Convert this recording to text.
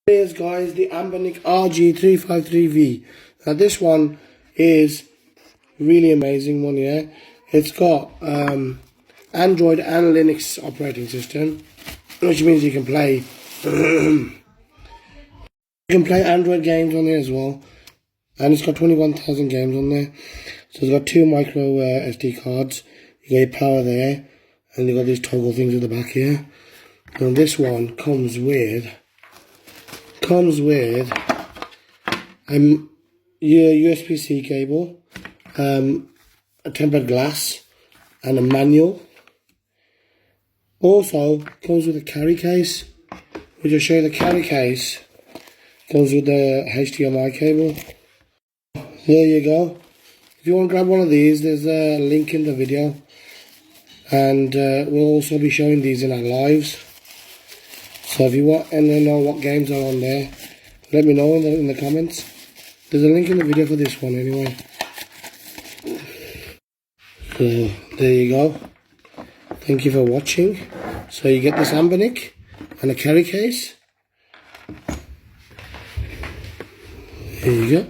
Here's guys the anbernic rg353v. Now this one is really amazing one, yeah. It's got Android and Linux operating system, which means you can play Android games on there as well, and it's got 21,000 games on there. So it's got two micro SD cards. You got your power there, and you got these toggle things at the back here. And this one comes with your USB-C cable, a tempered glass, and a manual. Also comes with a carry case, which I'll show you. The carry case comes with the HDMI cable. There you go. If you want to grab one of these, there's a link in the video, and we'll also be showing these in our lives. So if you want and know what games are on there, let me know in the comments. There's a link in the video for this one anyway. So there you go. Thank you for watching. So you get this anbernic and a carry case. Here you go.